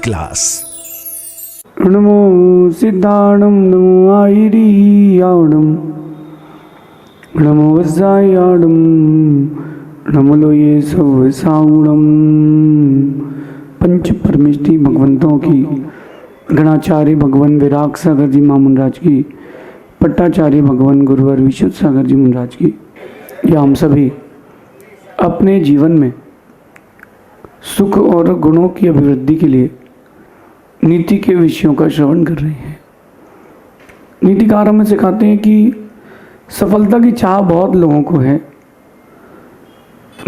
Class. नमो सिद्धाणम नमो आयरियाणम नमो वज्रायाणम नमो लोये सवसाउणम। पंच परमेष्टि भगवंतों की, गणाचार्य भगवान विराग सागर जी महामुंडराज की, पट्टाचार्य भगवान गुरुवर विशुद्ध सागर जी महाराज की, या हम सभी अपने जीवन में सुख और गुणों की अभिवृद्धि के लिए नीति के विषयों का श्रवण कर रहे हैं। नीतिकार हमें सिखाते हैं कि सफलता की चाह बहुत लोगों को है,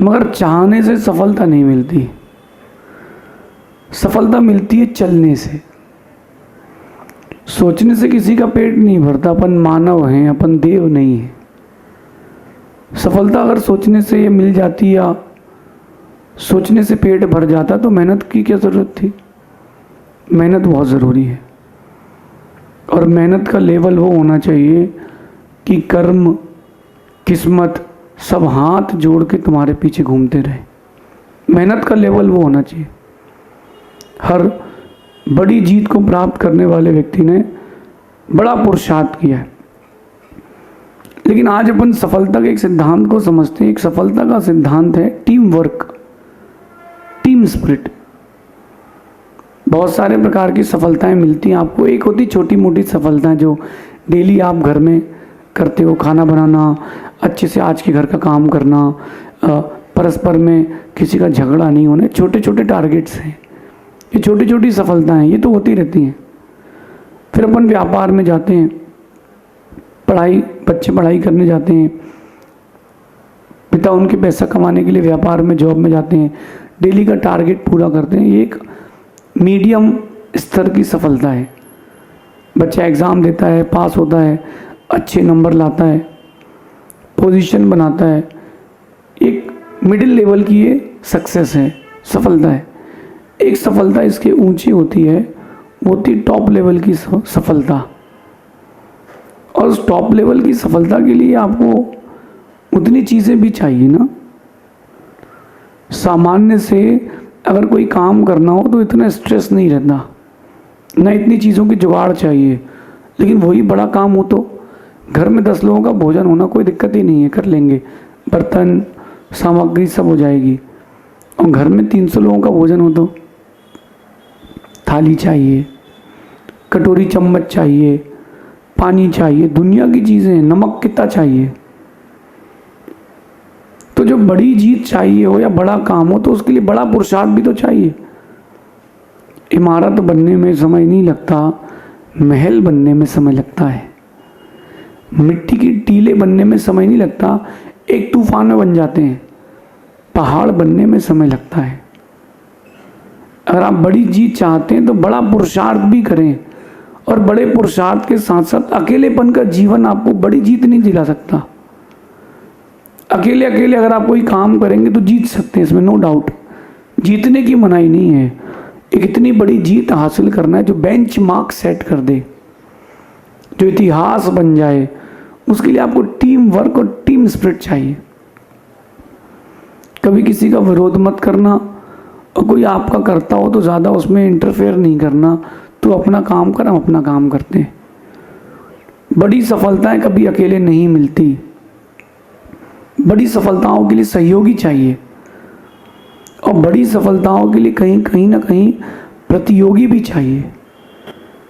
मगर चाहने से सफलता नहीं मिलती। सफलता मिलती है चलने से। सोचने से किसी का पेट नहीं भरता। अपन मानव हैं, अपन देव नहीं हैं। सफलता अगर सोचने से ये मिल जाती या सोचने से पेट भर जाता तो मेहनत की क्या ज़रूरत थी। मेहनत बहुत ज़रूरी है, और मेहनत का लेवल वो होना चाहिए कि कर्म किस्मत सब हाथ जोड़ के तुम्हारे पीछे घूमते रहे। मेहनत का लेवल वो होना चाहिए। हर बड़ी जीत को प्राप्त करने वाले व्यक्ति ने बड़ा पुरुषार्थ किया है। लेकिन आज अपन सफलता के एक सिद्धांत को समझते हैं। एक सफलता का सिद्धांत है टीम वर्क, टीम स्पिरिट। बहुत सारे प्रकार की सफलताएं मिलती हैं आपको। एक होती छोटी मोटी सफलताएं जो डेली आप घर में करते हो, खाना बनाना, अच्छे से आज के घर का काम करना, परस्पर में किसी का झगड़ा नहीं होने, छोटे छोटे टारगेट्स हैं। ये छोटी छोटी सफलताएं ये तो होती रहती हैं। फिर अपन व्यापार में जाते हैं, बच्चे पढ़ाई करने जाते हैं, पिता उनके पैसा कमाने के लिए व्यापार में जॉब में जाते हैं, डेली का टारगेट पूरा करते हैं। ये एक मीडियम स्तर की सफलता है। बच्चा एग्ज़ाम देता है, पास होता है, अच्छे नंबर लाता है, पोजीशन बनाता है। एक मिडिल लेवल की ये सक्सेस है, सफलता है। एक सफलता इसके ऊंची होती है, वो होती टॉप लेवल की सफलता। और उस टॉप लेवल की सफलता के लिए आपको उतनी चीज़ें भी चाहिए ना। सामान्य से अगर कोई काम करना हो तो इतना स्ट्रेस नहीं रहता, ना इतनी चीज़ों की जुगाड़ चाहिए। लेकिन वही बड़ा काम हो तो घर में 10 लोगों का भोजन होना कोई दिक्कत ही नहीं है, कर लेंगे। बर्तन सामग्री सब हो जाएगी। और घर में 300 लोगों का भोजन हो तो थाली चाहिए, कटोरी चम्मच चाहिए, पानी चाहिए, दुनिया की चीज़ें, नमक कितना चाहिए। तो जो बड़ी जीत चाहिए हो या बड़ा काम हो तो उसके लिए बड़ा पुरुषार्थ भी तो चाहिए। इमारत बनने में समय नहीं लगता, महल बनने में समय लगता है। मिट्टी की टीले बनने में समय नहीं लगता, एक तूफान में बन जाते हैं। पहाड़ बनने में समय लगता है। अगर आप बड़ी जीत चाहते हैं तो बड़ा पुरुषार्थ भी करें, और बड़े पुरुषार्थ के साथ साथ अकेलेपन का जीवन आपको बड़ी जीत नहीं दिला सकता। अकेले अकेले अगर आप कोई काम करेंगे तो जीत सकते हैं, इसमें नो डाउट। जीतने की मनाही नहीं है। एक इतनी बड़ी जीत हासिल करना है जो बेंच मार्क सेट कर दे, जो इतिहास बन जाए, उसके लिए आपको टीम वर्क और टीम स्पिरिट चाहिए। कभी किसी का विरोध मत करना, और कोई आपका करता हो तो ज़्यादा उसमें इंटरफेयर नहीं करना। तो अपना काम कर, हम अपना काम करते हैं। बड़ी सफलताएं कभी अकेले नहीं मिलती। बड़ी सफलताओं के लिए सहयोगी चाहिए, और बड़ी सफलताओं के लिए कहीं ना कहीं प्रतियोगी भी चाहिए।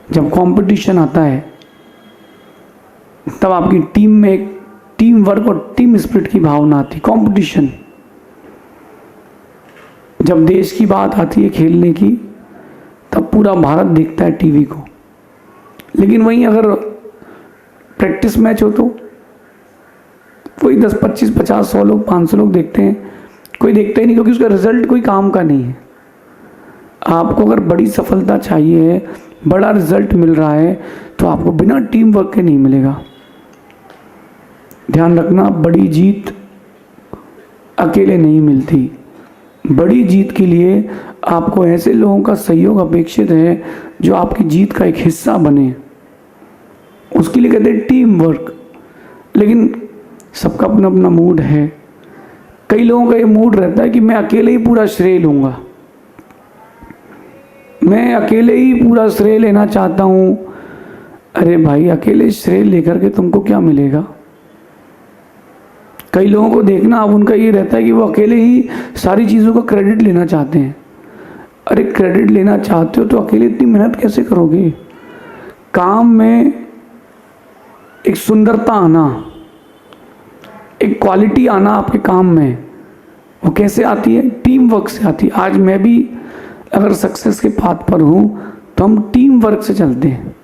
जब कंपटीशन आता है तब आपकी टीम में एक टीम वर्क और टीम स्पिरिट की भावना आती। कंपटीशन, जब देश की बात आती है खेलने की, तब पूरा भारत देखता है टीवी को। लेकिन वहीं अगर प्रैक्टिस मैच हो तो कोई 10, 25, 50, 100 लोग, 500 लोग देखते हैं, कोई देखता ही नहीं, क्योंकि उसका रिजल्ट कोई काम का नहीं है। आपको अगर बड़ी सफलता चाहिए, बड़ा रिजल्ट मिल रहा है, तो आपको बिना टीम वर्क के नहीं मिलेगा। ध्यान रखना, बड़ी जीत अकेले नहीं मिलती। बड़ी जीत के लिए आपको ऐसे लोगों का सहयोग अपेक्षित है जो आपकी जीत का एक हिस्सा बने। उसके लिए कहते हैं टीम वर्क। लेकिन सबका अपना अपना मूड है। कई लोगों का ये मूड रहता है कि मैं अकेले ही पूरा श्रेय लूँगा, मैं अकेले ही पूरा श्रेय लेना चाहता हूँ। अरे भाई, अकेले श्रेय लेकर के तुमको क्या मिलेगा? कई लोगों को देखना, अब उनका ये रहता है कि वो अकेले ही सारी चीज़ों का क्रेडिट लेना चाहते हैं। अरे क्रेडिट लेना चाहते हो तो अकेले इतनी मेहनत कैसे करोगे? काम में एक सुंदरता आना, एक क्वालिटी आना आपके काम में, वो कैसे आती है? टीम वर्क से आती है। आज मैं भी अगर सक्सेस के पाथ पर हूँ तो हम टीम वर्क से चलते हैं।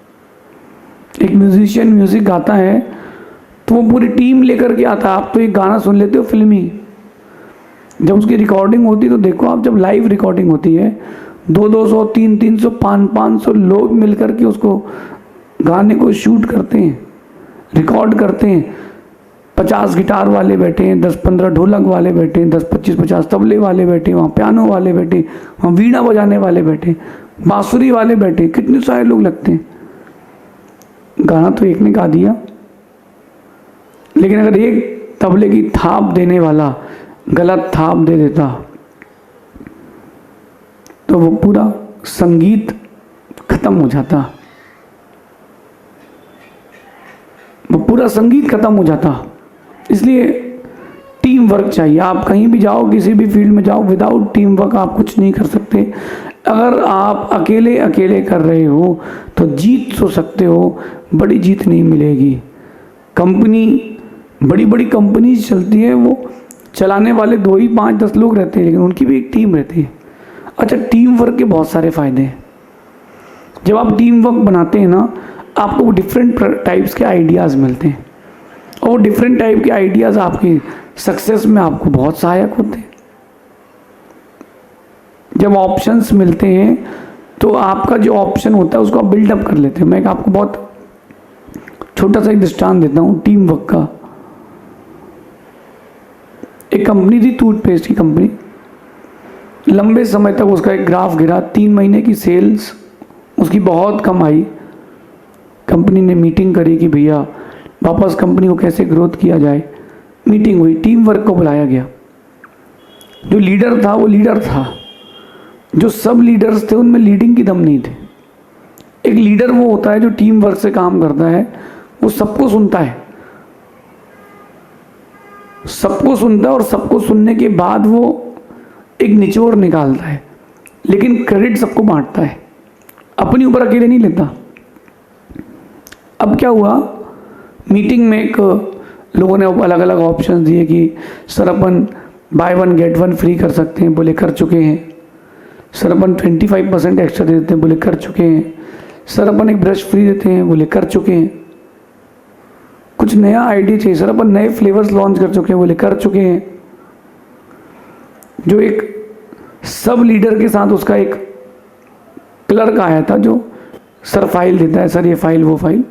एक म्यूजिशियन म्यूज़िक गाता है तो वो पूरी टीम लेकर के आता है। आप तो एक गाना सुन लेते हो फिल्मी, जब उसकी रिकॉर्डिंग होती है तो देखो आप, जब लाइव रिकॉर्डिंग होती है 200, 300, 500 लोग मिलकर के उसको गाने को शूट करते हैं, रिकॉर्ड करते हैं। 50 गिटार वाले बैठे हैं, 10-15 ढोलक वाले बैठे हैं, 10-25-50 तबले वाले बैठे हैं, वहाँ पियानो वाले बैठे हैं, वहाँ वीणा बजाने वाले बैठे, बांसुरी वाले बैठे, कितने सारे लोग लगते हैं। गाना तो एक ने गा दिया, लेकिन अगर एक तबले की थाप देने वाला गलत थाप दे देता तो वो पूरा संगीत खत्म हो जाता, वो पूरा संगीत खत्म हो जाता। इसलिए टीम वर्क चाहिए। आप कहीं भी जाओ, किसी भी फील्ड में जाओ, विदाउट टीम वर्क आप कुछ नहीं कर सकते। अगर आप अकेले अकेले कर रहे हो तो जीत तो सकते हो, बड़ी जीत नहीं मिलेगी। कंपनी, बड़ी बड़ी कंपनीज चलती है, वो चलाने वाले 2 ही 5-10 लोग रहते हैं, लेकिन उनकी भी एक टीम रहती है। अच्छा, टीम वर्क के बहुत सारे फ़ायदे हैं। जब आप टीम वर्क बनाते हैं ना, आपको डिफरेंट टाइप्स के आइडियाज़ मिलते हैं, और डिफरेंट टाइप के आइडियाज़ आपकी सक्सेस में आपको बहुत सहायक होते हैं। जब ऑप्शंस मिलते हैं तो आपका जो ऑप्शन होता है उसको आप बिल्डअप कर लेते हैं। मैं आपको बहुत छोटा सा एक दृष्टांत देता हूँ टीम वर्क का। एक कंपनी थी, टूथपेस्ट की कंपनी। लंबे समय तक उसका एक ग्राफ गिरा, 3 महीने की सेल्स उसकी बहुत कम आई। कंपनी ने मीटिंग करी कि भैया वापस कंपनी को कैसे ग्रोथ किया जाए। मीटिंग हुई, टीम वर्क को बुलाया गया। जो लीडर था वो लीडर था, जो सब लीडर्स थे उनमें लीडिंग की दम नहीं थे। एक लीडर वो होता है जो टीम वर्क से काम करता है, वो सबको सुनता है, सबको सुनता है, और सबको सुनने के बाद वो एक निचोड़ निकालता है, लेकिन क्रेडिट सबको बांटता है, अपनी ऊपर अकेले नहीं लेता। अब क्या हुआ, मीटिंग में एक लोगों ने अलग अलग ऑप्शन दिए कि सर अपन बाय 1 गेट 1 फ्री कर सकते हैं, बोले कर चुके हैं। सर अपन 25% एक्स्ट्रा दे देते हैं, बोले कर चुके हैं। सर अपन एक ब्रश फ्री देते हैं, बोले कर चुके हैं। कुछ नया आइडिया चाहिए, सर अपन नए फ्लेवर्स लॉन्च कर चुके हैं, बोले कर चुके हैं। जो एक सब लीडर के साथ उसका एक क्लर्क आया था जो सर फाइल देता है, सर ये फाइल वो फाइल,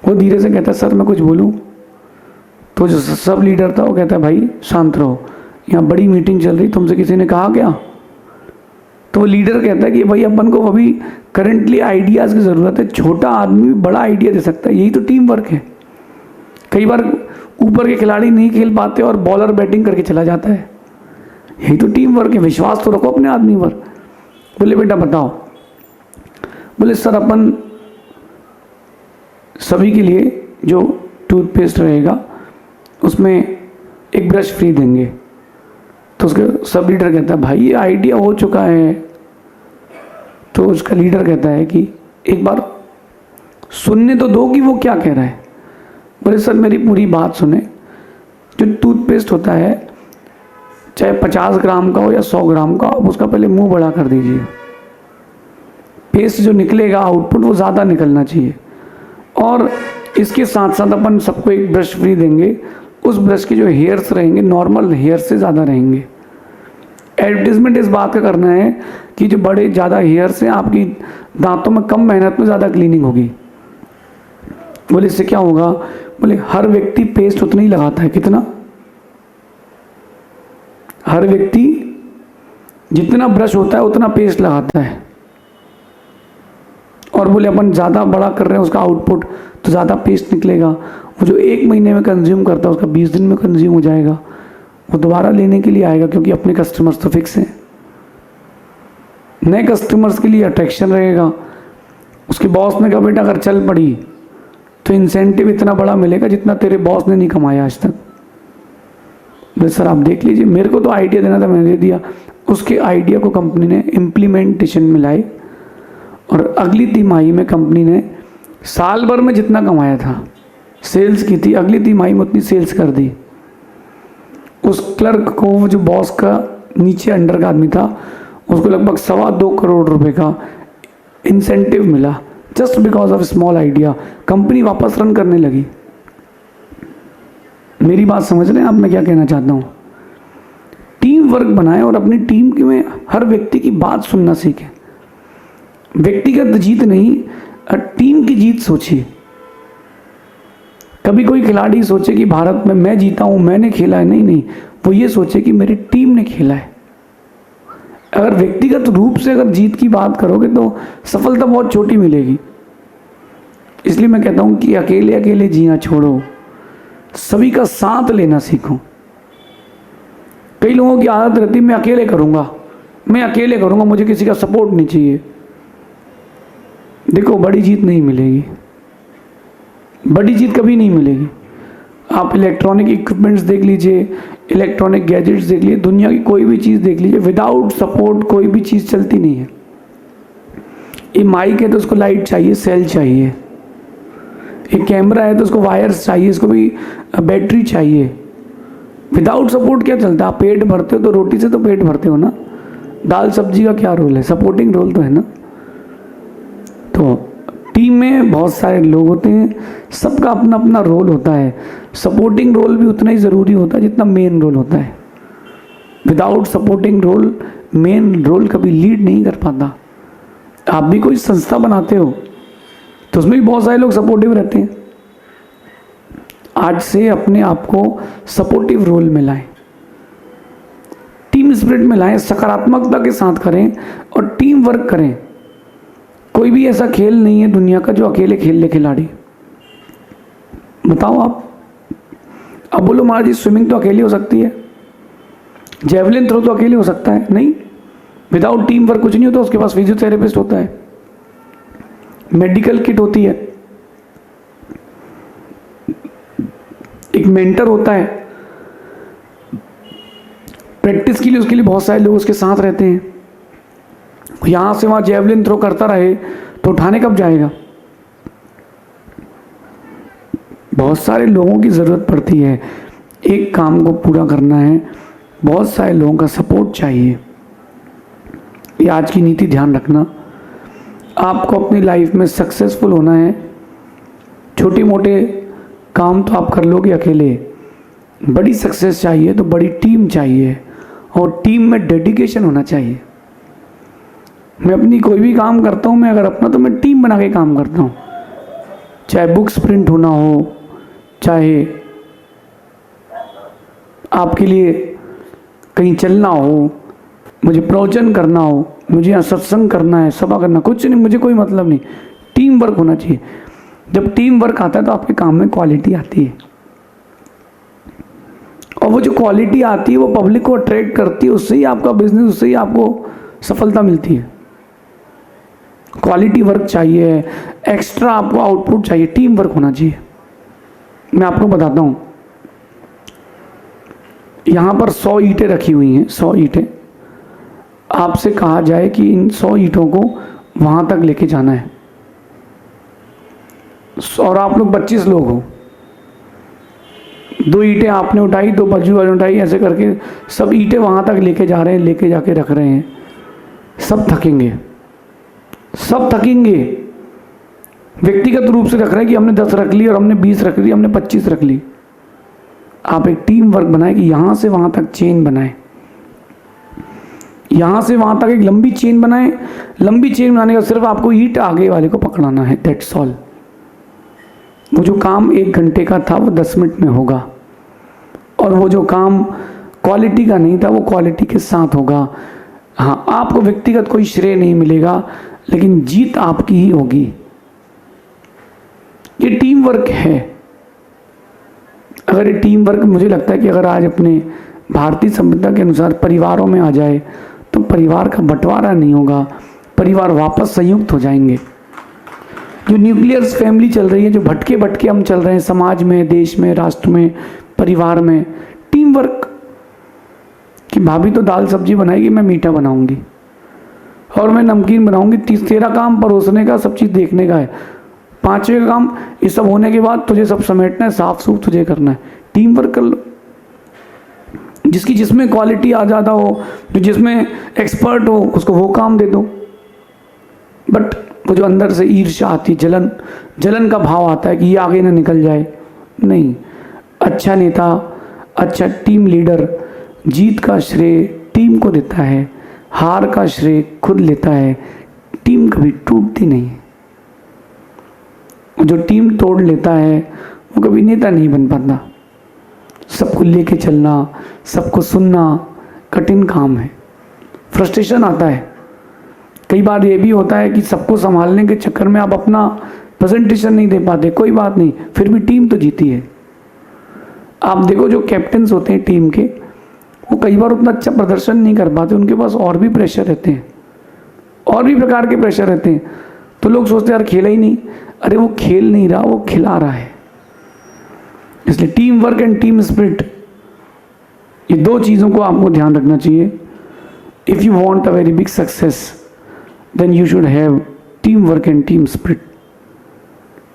वो धीरे से कहता है सर मैं कुछ बोलूं? तो जो सब लीडर था वो कहता है भाई शांत रहो, यहाँ बड़ी मीटिंग चल रही, तुमसे किसी ने कहा क्या? तो वो लीडर कहता है कि भाई अपन को अभी करंटली आइडियाज़ की ज़रूरत है, छोटा आदमी भी बड़ा आइडिया दे सकता है, यही तो टीम वर्क है। कई बार ऊपर के खिलाड़ी नहीं खेल पाते और बॉलर बैटिंग करके चला जाता है, यही तो टीम वर्क है। विश्वास तो रखो अपने आदमी पर। बोले बेटा बताओ, बोले सर अपन सभी के लिए जो टूथपेस्ट रहेगा उसमें एक ब्रश फ्री देंगे। तो उसके सब लीडर कहता है भाई ये आइडिया हो चुका है। तो उसका लीडर कहता है कि एक बार सुनने तो दो कि वो क्या कह रहा है। बोले सर मेरी पूरी बात सुने, जो टूथपेस्ट होता है चाहे 50 ग्राम का हो या 100 ग्राम का, आप उसका पहले मुंह बड़ा कर दीजिए। पेस्ट जो निकलेगा आउटपुट वो ज़्यादा निकलना चाहिए। और इसके साथ साथ अपन सबको एक ब्रश फ्री देंगे, उस ब्रश के जो हेयर्स रहेंगे नॉर्मल हेयर से ज़्यादा रहेंगे। एडवर्टीजमेंट इस बात का करना है कि जो बड़े ज़्यादा हेयर्स हैं आपकी दांतों में कम मेहनत में ज़्यादा क्लीनिंग होगी। बोले इससे क्या होगा? बोले हर व्यक्ति पेस्ट उतना ही लगाता है। कितना? हर व्यक्ति जितना ब्रश होता है उतना पेस्ट लगाता है। और बोले अपन ज़्यादा बड़ा कर रहे हैं उसका आउटपुट तो ज़्यादा पेस्ट निकलेगा। वो जो 1 महीने में कंज्यूम करता है उसका 20 दिन में कंज्यूम हो जाएगा। वो दोबारा लेने के लिए आएगा क्योंकि अपने कस्टमर्स तो फिक्स हैं। नए कस्टमर्स के लिए अट्रैक्शन रहेगा। उसके बॉस ने कहा बेटा अगर चल पड़ी तो इंसेंटिव इतना बड़ा मिलेगा जितना तेरे बॉस ने नहीं कमाया आज तक। बोले सर आप देख लीजिए, मेरे को तो आइडिया देना था, मैंने दे दिया। उसके आइडिया को कंपनी ने इम्प्लीमेंटेशन में लाए और अगली तिमाही में कंपनी ने साल भर में जितना कमाया था, सेल्स की थी, अगली तिमाही में उतनी सेल्स कर दी। उस क्लर्क को, वो जो बॉस का नीचे अंडर का आदमी था, उसको लगभग 2.25 करोड़ रुपए का इंसेंटिव मिला just because of small idea. Company वापस रन करने लगी। मेरी बात समझ रहे हैं आप, मैं क्या कहना चाहता हूँ? टीम वर्क बनाए और अपनी टीम में हर व्यक्ति की बात सुनना सीखें। व्यक्तिगत जीत नहीं, टीम की जीत सोचिए। कभी कोई खिलाड़ी सोचे कि भारत में मैं जीता हूं, मैंने खेला है, नहीं नहीं, वो ये सोचे कि मेरी टीम ने खेला है। अगर व्यक्तिगत रूप से अगर जीत की बात करोगे तो सफलता बहुत छोटी मिलेगी। इसलिए मैं कहता हूं कि अकेले अकेले जीना छोड़ो, सभी का साथ लेना सीखो। कई लोगों की आदत रहती है मैं अकेले करूंगा, मैं अकेले करूंगा, मुझे किसी का सपोर्ट नहीं चाहिए। देखो बड़ी जीत नहीं मिलेगी, बड़ी जीत कभी नहीं मिलेगी। आप इलेक्ट्रॉनिक इक्विपमेंट्स देख लीजिए, इलेक्ट्रॉनिक गैजेट्स देख लीजिए, दुनिया की कोई भी चीज़ देख लीजिए, विदाउट सपोर्ट कोई भी चीज़ चलती नहीं है। ये माइक है तो उसको लाइट चाहिए, सेल चाहिए। एक कैमरा है तो उसको वायर्स चाहिए, इसको भी बैटरी चाहिए। विदाउट सपोर्ट क्या चलता है? आप पेट भरते हो तो रोटी से तो पेट भरते हो ना, दाल सब्जी का क्या रोल है? सपोर्टिंग रोल तो है ना। तो टीम में बहुत सारे लोग होते हैं, सबका अपना अपना रोल होता है। सपोर्टिंग रोल भी उतना ही ज़रूरी होता है जितना मेन रोल होता है। Without supporting role main role कभी लीड नहीं कर पाता। आप भी कोई संस्था बनाते हो तो उसमें भी बहुत सारे लोग सपोर्टिव रहते हैं। आज से अपने आप को सपोर्टिव रोल में लाएं, टीम स्पिरिट में लाएं, सकारात्मकता के साथ करें और टीम वर्क करें। कोई भी ऐसा खेल नहीं है दुनिया का जो अकेले खेल ले खिलाड़ी। बताओ आप। अब बोलो महाराज जी स्विमिंग तो अकेली हो सकती है, जेवलिन थ्रो तो अकेले हो सकता है? नहीं, विदाउट टीम वर्क कुछ नहीं होता। उसके पास फिजियोथेरेपिस्ट होता है, मेडिकल किट होती है, एक मेंटर होता है, प्रैक्टिस के लिए उसके लिए बहुत सारे लोग उसके साथ रहते हैं। यहां से वहां जेवलिन थ्रो करता रहे तो उठाने कब जाएगा? बहुत सारे लोगों की ज़रूरत पड़ती है। एक काम को पूरा करना है, बहुत सारे लोगों का सपोर्ट चाहिए। ये आज की नीति ध्यान रखना। आपको अपनी लाइफ में सक्सेसफुल होना है, छोटे मोटे काम तो आप कर लोगे अकेले, बड़ी सक्सेस चाहिए तो बड़ी टीम चाहिए और टीम में डेडिकेशन होना चाहिए। मैं अपनी कोई भी काम करता हूँ, मैं अगर अपना तो मैं टीम बना के काम करता हूँ। चाहे बुक्स प्रिंट होना हो, चाहे आपके लिए कहीं चलना हो, मुझे प्रवचन करना हो, मुझे यहाँ सत्संग करना है, सभा करना, कुछ नहीं, मुझे कोई मतलब नहीं। टीम वर्क होना चाहिए। जब टीम वर्क आता है तो आपके काम में क्वालिटी आती है, और वो जो क्वालिटी आती है वो पब्लिक को अट्रैक्ट करती है, उससे ही आपका बिजनेस, उससे ही आपको सफलता मिलती है। क्वालिटी वर्क चाहिए, एक्स्ट्रा आपको आउटपुट चाहिए, टीम वर्क होना चाहिए। मैं आपको बताता हूँ, यहाँ पर 100 ईंटें रखी हुई हैं, 100 ईंटें। आपसे कहा जाए कि इन 100 ईंटों को वहाँ तक लेके जाना है, और आप लोग 25 लोग हो। 2 ईंटें आपने उठाई, 2 बाजू वाले उठाई, ऐसे करके सब ईंटें वहाँ तक लेके जा रहे हैं, लेके जाके रख रहे हैं। सब थकेंगे, सब थकेंगे। व्यक्तिगत रूप से रख रहे हैं कि हमने 10 रख ली, और हमने 20 रख ली, हमने 25 रख ली। आप एक टीम वर्क बनाए कि यहाँ से वहाँ तक चेन बनाए, यहाँ से वहाँ तक एक लंबी चेन बनाए। लंबी चेन बनाने का सिर्फ आपको ईंट आगे वाले को पकड़ाना है, दैट्स ऑल। वो जो काम 1 घंटे का था वो 10 मिनट में होगा, और वो जो काम क्वालिटी का नहीं था वो क्वालिटी के साथ होगा। हाँ, आपको व्यक्तिगत कोई श्रेय नहीं मिलेगा, लेकिन जीत आपकी ही होगी। ये टीम वर्क है। अगर ये टीम वर्क, मुझे लगता है कि अगर आज अपने भारतीय सभ्यता के अनुसार परिवारों में आ जाए तो परिवार का बंटवारा नहीं होगा, परिवार वापस संयुक्त हो जाएंगे। जो न्यूक्लियर फैमिली चल रही है, जो भटके भटके हम चल रहे हैं समाज में, देश में, राष्ट्र में, परिवार में, टीम वर्क कि भाभी तो दाल सब्जी बनाएगी, मैं मीठा बनाऊंगी और मैं नमकीन बनाऊंगी, तेरा काम परोसने का, सब चीज़ देखने का है, पांचवे का काम ये सब होने के बाद तुझे सब समेटना है, साफ सूफ तुझे करना है। टीम वर्क कर लो। जिसकी जिसमें क्वालिटी आ जाता हो, जो जिसमें एक्सपर्ट हो, उसको वो काम दे दो। बट वो जो अंदर से ईर्ष्या आती, जलन का भाव आता है कि ये आगे ना निकल जाए, नहीं। अच्छा नेता, अच्छा टीम लीडर जीत का श्रेय टीम को देता है, हार का श्रेय खुद लेता है। टीम कभी टूटती नहीं है। जो टीम तोड़ लेता है वो कभी नेता नहीं बन पाता। सबको लेके चलना, सबको सुनना कठिन काम है, फ्रस्ट्रेशन आता है। कई बार ये भी होता है कि सबको संभालने के चक्कर में आप अपना प्रेजेंटेशन नहीं दे पाते, कोई बात नहीं, फिर भी टीम तो जीती है। आप देखो जो कैप्टन्स होते हैं टीम के, वो कई बार उतना अच्छा प्रदर्शन नहीं कर पाते, उनके पास और भी प्रेशर रहते हैं, और भी प्रकार के प्रेशर रहते हैं। तो लोग सोचते हैं यार खेला ही नहीं, अरे वो खेल नहीं रहा, वो खिला रहा है। इसलिए team work and team spirit, ये दो चीज़ों को आपको ध्यान रखना चाहिए। If you want a very big success then you should have team work and team spirit.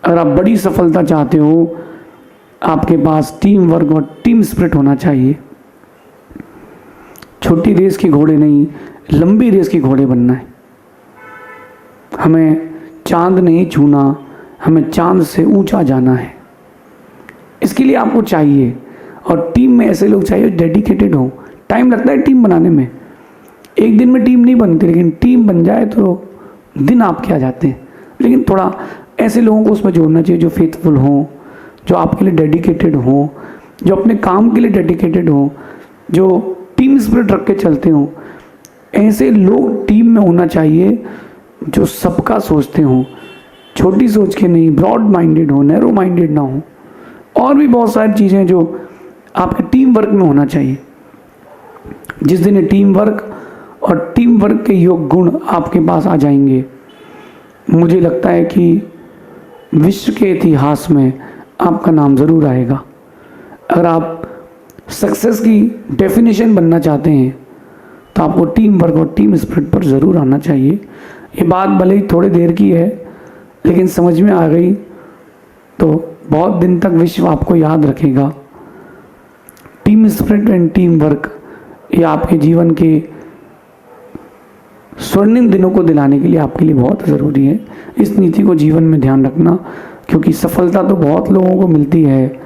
अगर आप बड़ी सफलता चाहते हो, आपके पास टीम वर्क और टीम स्पिरिट होना चाहिए। छोटी रेस के घोड़े नहीं, लंबी रेस के घोड़े बनना है। हमें चांद नहीं छूना, हमें चांद से ऊंचा जाना है। इसके लिए आपको चाहिए, और टीम में ऐसे लोग चाहिए डेडिकेटेड हो। टाइम लगता है टीम बनाने में, एक दिन में टीम नहीं बनती, लेकिन टीम बन जाए तो दिन आपके आ जाते हैं। लेकिन थोड़ा ऐसे लोगों को उसमें जोड़ना चाहिए जो फेथफुल हों, जो आपके लिए डेडिकेटेड हों, जो अपने काम के लिए डेडिकेटेड हों, जो टीम स्पिरिट रख के चलते हों। ऐसे लोग टीम में होना चाहिए जो सबका सोचते हों, छोटी सोच के नहीं, ब्रॉड माइंडेड हो, नैरो माइंडेड ना हो। और भी बहुत सारी चीज़ें जो आपके टीम वर्क में होना चाहिए। जिस दिन टीम वर्क और टीम वर्क के योग गुण आपके पास आ जाएंगे, मुझे लगता है कि विश्व के इतिहास में आपका नाम ज़रूर आएगा। अगर आप सक्सेस की डेफिनेशन बनना चाहते हैं तो आपको टीम वर्क और टीम स्पिरिट पर ज़रूर आना चाहिए। ये बात भले ही थोड़ी देर की है, लेकिन समझ में आ गई तो बहुत दिन तक विश्व आपको याद रखेगा। Team spirit and team work ये आपके जीवन के स्वर्णिम दिनों को दिलाने के लिए आपके लिए बहुत ज़रूरी है। इस नीति को जीवन में ध्यान रखना, क्योंकि सफलता तो बहुत लोगों को मिलती है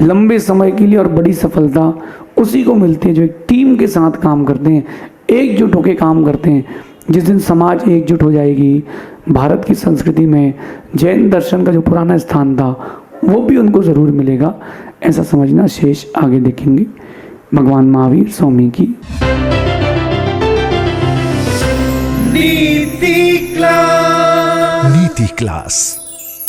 लंबे समय के लिए, और बड़ी सफलता उसी को मिलती है जो एक टीम के साथ काम करते हैं, एकजुट होकर काम करते हैं। जिस दिन समाज एकजुट हो जाएगी, भारत की संस्कृति में जैन दर्शन का जो पुराना स्थान था वो भी उनको ज़रूर मिलेगा, ऐसा समझना। शेष आगे देखेंगे। भगवान महावीर स्वामी की। नीति क्लास।